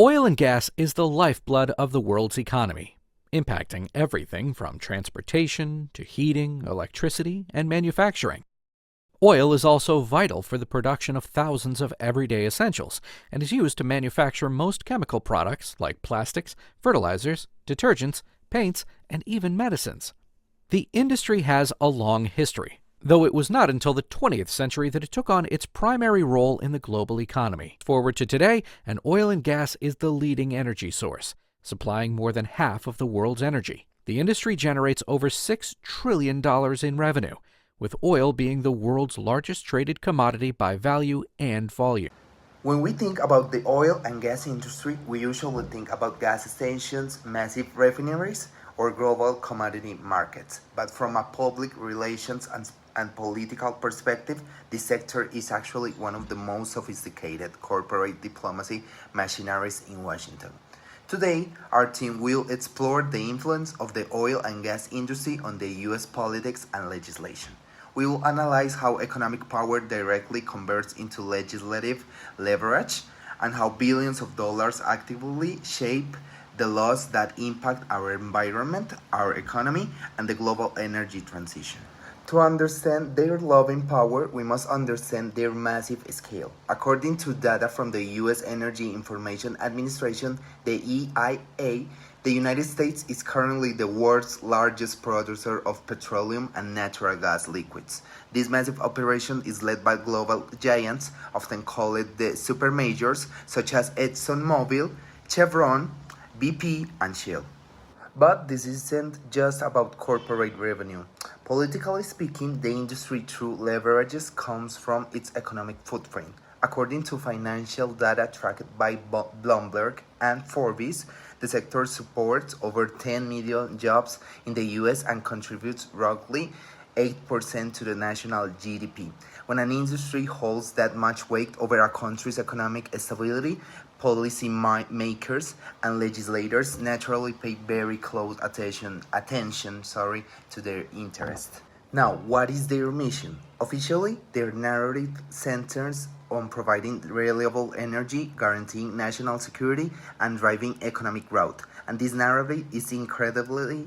Oil and gas is the lifeblood of the world's economy, impacting everything from transportation to heating, electricity, and manufacturing. Oil is also vital for the production of thousands of everyday essentials and is used to manufacture most chemical products like plastics, fertilizers, detergents, paints, and even medicines. The industry has a long history, though it was not until the 20th century that it took on its primary role in the global economy. Forward to today, and oil and gas is the leading energy source, supplying more than half of the world's energy. The industry generates over $6 trillion in revenue, with oil being the world's largest traded commodity by value and volume. When we think about the oil and gas industry, we usually think about gas stations, massive refineries, or global commodity markets. But from a public relations and political perspective, this sector is actually one of the most sophisticated corporate diplomacy machineries in Washington. Today, our team will explore the influence of the oil and gas industry on the U.S. politics and legislation. We will analyze how economic power directly converts into legislative leverage and how billions of dollars actively shape the laws that impact our environment, our economy, and the global energy transition. To understand their loving power, we must understand their massive scale. According to data from the U.S. Energy Information Administration, the EIA, the United States is currently the world's largest producer of petroleum and natural gas liquids. This massive operation is led by global giants, often called the supermajors, such as ExxonMobil, Chevron, BP, and Shell. But this isn't just about corporate revenue. Politically speaking, the industry through leverages comes from its economic footprint. According to financial data tracked by Bloomberg and Forbes, the sector supports over 10 million jobs in the U.S. and contributes roughly 8% to the national GDP. When an industry holds that much weight over a country's economic stability, policy makers and legislators naturally pay very close attention to their interest. Now, what is their mission? Officially, their narrative centers on providing reliable energy, guaranteeing national security, and driving economic growth. And this narrative is incredibly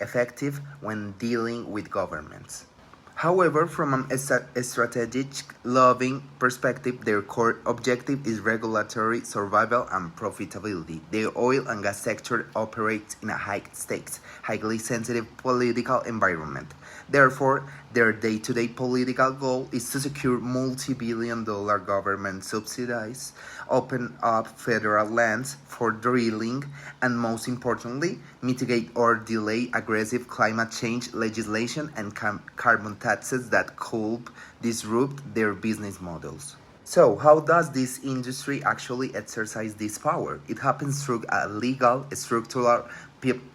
effective when dealing with governments. However, from a strategic lobbying perspective, their core objective is regulatory survival and profitability. The oil and gas sector operates in a high-stakes, highly sensitive political environment. Therefore, their day-to-day political goal is to secure multi-billion-dollar government subsidies, open up federal lands for drilling, and most importantly, mitigate or delay aggressive climate change legislation and carbon taxes that could disrupt their business models. So, how does this industry actually exercise this power? It happens through a legal, structural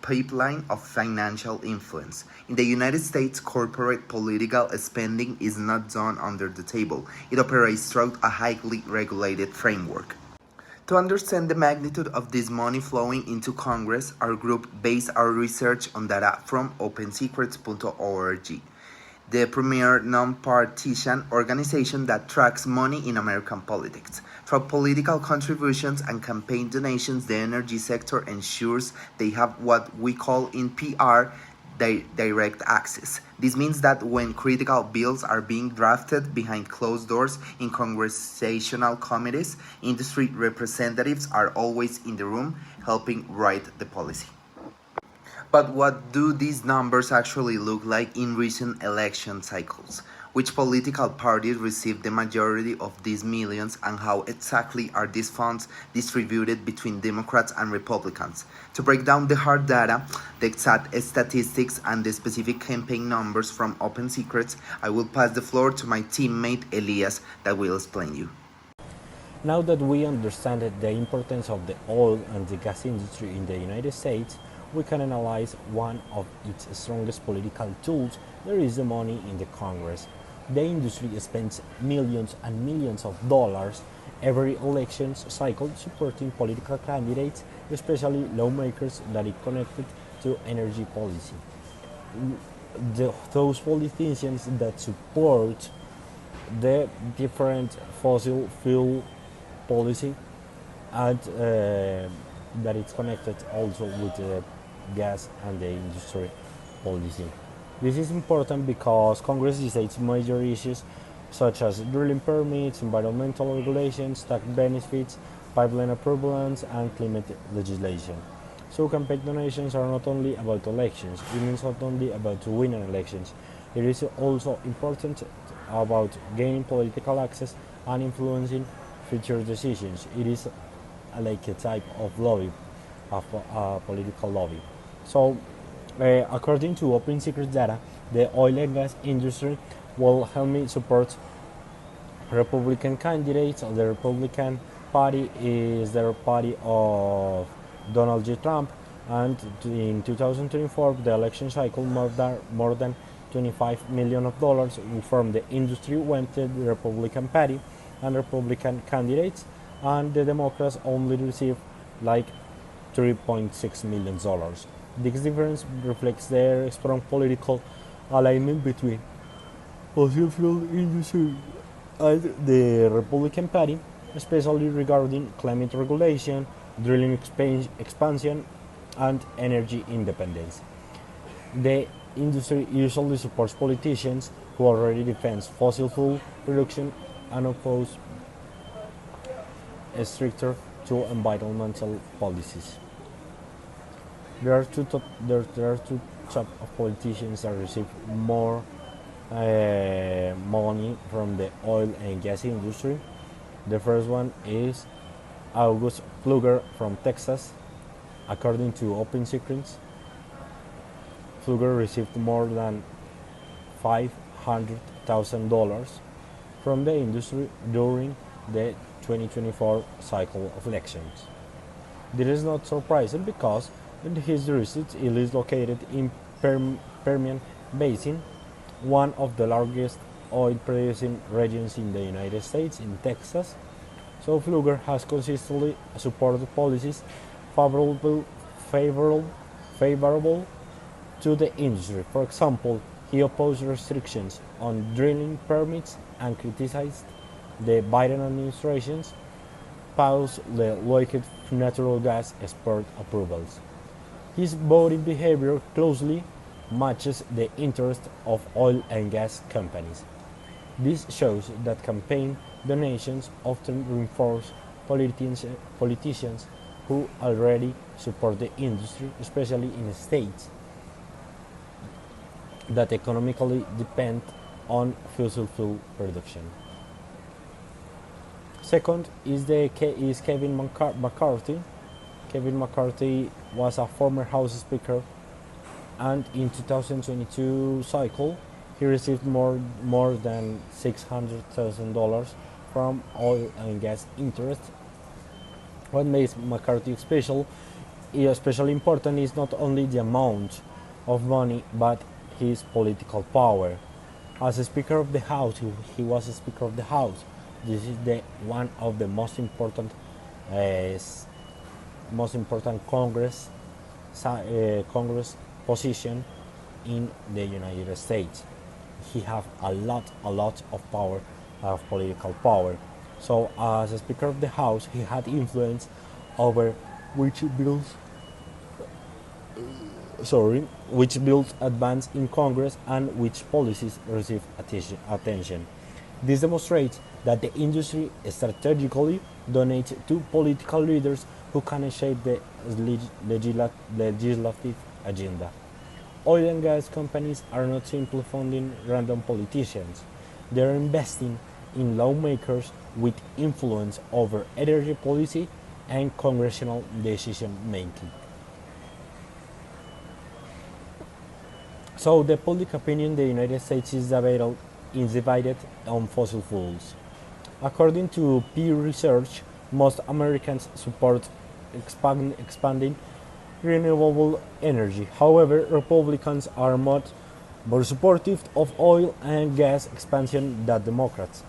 pipeline of financial influence. In the United States, corporate political spending is not done under the table. It operates through a highly regulated framework. To understand the magnitude of this money flowing into Congress, our group based our research on data from opensecrets.org, the premier non-partisan organization that tracks money in American politics. Through political contributions and campaign donations, the energy sector ensures they have what we call in PR direct access. This means that when critical bills are being drafted behind closed doors in congressional committees, industry representatives are always in the room helping write the policy. But what do these numbers actually look like in recent election cycles? Which political parties received the majority of these millions, and how exactly are these funds distributed between Democrats and Republicans? To break down the hard data, the exact statistics, and the specific campaign numbers from Open Secrets, I will pass the floor to my teammate Elias that will explain you. Now that we understand the importance of the oil and the gas industry in the United States, we can analyze one of its strongest political tools. There is the money in the Congress. The industry spends millions and millions of dollars every election cycle supporting political candidates, especially lawmakers that are connected to energy policy. Those politicians that support the different fossil fuel policy and that it's connected also with the gas and the industry policy. This is important because Congress decides major issues such as drilling permits, environmental regulations, tax benefits, pipeline approvals, and climate legislation. So campaign donations are not only about elections, it is not only about winning elections, it is also important about gaining political access and influencing future decisions. It is like a type of lobby, of political lobby. So, according to Open Secret data, the oil and gas industry will help me support Republican candidates. The Republican Party is the party of Donald J. Trump, and in 2024, the election cycle, more than $25 million from the industry went to the Republican Party and Republican candidates, and the Democrats only received like $3.6 million. This difference reflects their strong political alignment between fossil fuel industry and the Republican Party, especially regarding climate regulation, drilling expansion, and energy independence. The industry usually supports politicians who already defend fossil fuel reduction and oppose stricter to environmental policies. There are two types of politicians that receive more money from the oil and gas industry. The first one is August Pfluger from Texas. According to Open Secrets, Pfluger received more than $500,000 from the industry during the 2024 cycle of elections. This is not surprising because his research is located in Permian Basin, one of the largest oil-producing regions in the United States, in Texas. So Pfluger has consistently supported policies favorable to the industry. For example, he opposed restrictions on drilling permits and criticized the Biden administration's pause the liquid natural gas export approvals. His voting behavior closely matches the interest of oil and gas companies. This shows that campaign donations often reinforce politicians who already support the industry, especially in states that economically depend on fossil fuel production. Second is Kevin McCarthy. Kevin McCarthy was a former House Speaker, and in 2022 cycle, he received more than $600,000 from oil and gas interests. What makes McCarthy especially important is not only the amount of money, but his political power. As a Speaker of the House, he was a Speaker of the House. This is one of the most important Congress position in the United States. He have a lot of power, of political power. So as a Speaker of the House, he had influence over which bills advance in Congress and which policies receive attention. This demonstrates that the industry strategically donates to political leaders who can shape the legislative agenda. Oil and gas companies are not simply funding random politicians. They are investing in lawmakers with influence over energy policy and congressional decision making. So the public opinion in the United States is divided on fossil fuels. According to Pew Research, most Americans support expanding renewable energy. However, Republicans are more supportive of oil and gas expansion than Democrats.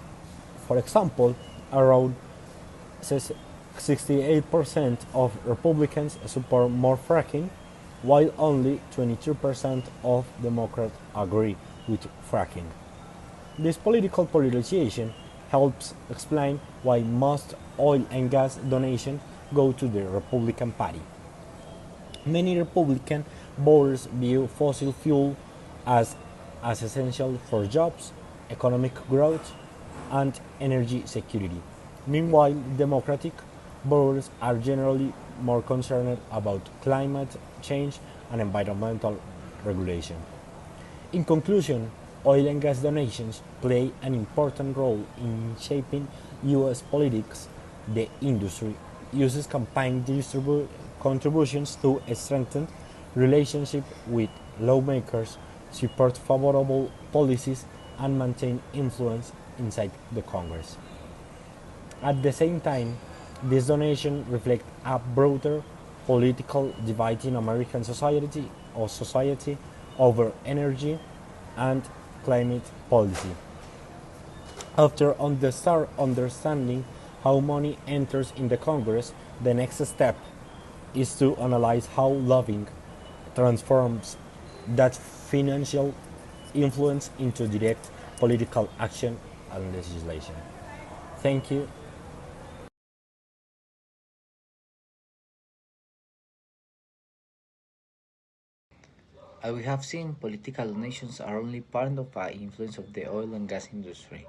For example, around 68% of Republicans support more fracking, while only 22% of Democrats agree with fracking. This political polarization helps explain why most oil and gas donations go to the Republican Party. Many Republican voters view fossil fuel as, as essential for jobs, economic growth, and energy security. Meanwhile, Democratic voters are generally more concerned about climate change and environmental regulation. In conclusion, oil and gas donations play an important role in shaping U.S. politics. The industry uses campaign contributions to strengthen relationship with lawmakers, support favorable policies, and maintain influence inside the Congress. At the same time, this donation reflects a broader political divide in American society over energy and climate policy. After understanding how money enters in the Congress, the next step is to analyze how lobbying transforms that financial influence into direct political action and legislation. Thank you. As we have seen, political donations are only part of the influence of the oil and gas industry.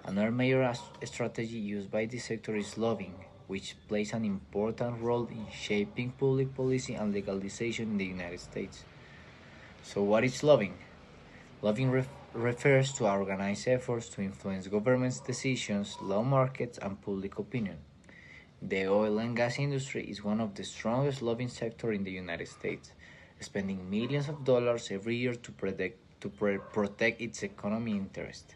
Another major strategy used by this sector is lobbying, which plays an important role in shaping public policy and legalization in the United States. So, what is lobbying? Lobbying refers to organized efforts to influence government's decisions, law markets, and public opinion. The oil and gas industry is one of the strongest lobbying sectors in the United States, spending millions of dollars every year to protect its economic interest.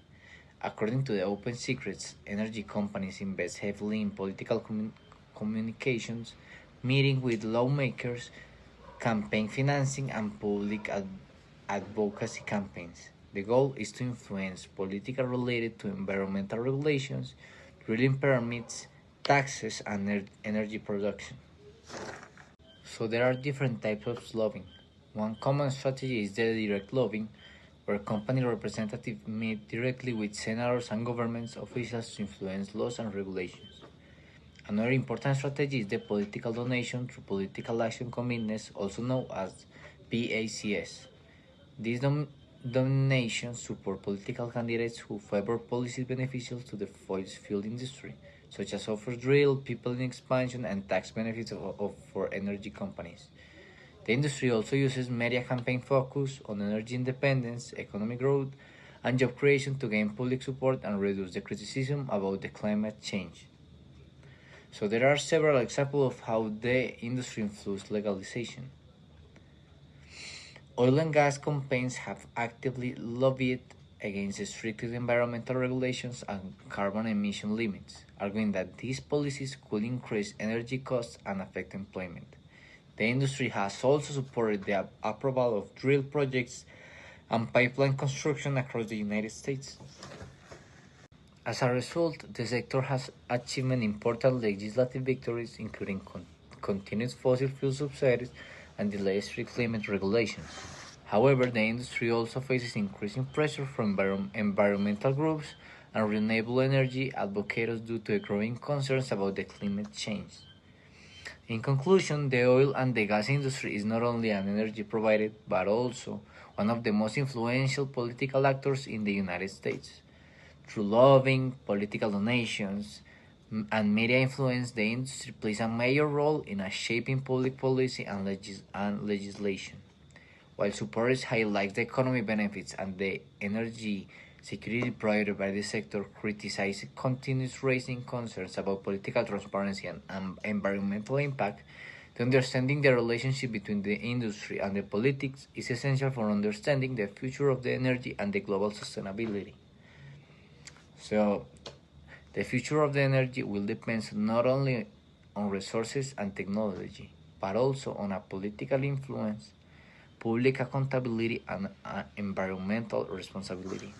According to the Open Secrets, energy companies invest heavily in political communications, meeting with lawmakers, campaign financing, and public advocacy campaigns. The goal is to influence policies related to environmental regulations, drilling permits, taxes, and energy production. So there are different types of lobbying. One common strategy is the direct lobbying, where company representatives meet directly with senators and government officials to influence laws and regulations. Another important strategy is the political donation through political action committees, also known as PACs. These donations support political candidates who favor policies beneficial to the fossil fuel industry, such as offers drill, pipeline expansion, and tax benefits for energy companies. The industry also uses media campaign focus on energy independence, economic growth, and job creation to gain public support and reduce the criticism about the climate change. So there are several examples of how the industry influenced legalization. Oil and gas companies have actively lobbied against stricter environmental regulations and carbon emission limits, arguing that these policies could increase energy costs and affect employment. The industry has also supported the approval of drill projects and pipeline construction across the United States. As a result, the sector has achieved important legislative victories, including continued fossil fuel subsidies and delayed strict climate regulations. However, the industry also faces increasing pressure from environmental groups and renewable energy advocates due to growing concerns about the climate change. In conclusion, the oil and the gas industry is not only an energy provider but also one of the most influential political actors in the United States. Through lobbying, political donations, and media influence, the industry plays a major role in shaping public policy and legislation. While supporters highlight the economic benefits and the energy security provided by the sector, criticize continuous raising concerns about political transparency and environmental impact. The understanding the relationship between the industry and the politics is essential for understanding the future of the energy and the global sustainability. So, the future of the energy will depend not only on resources and technology, but also on a political influence, public accountability, and environmental responsibility.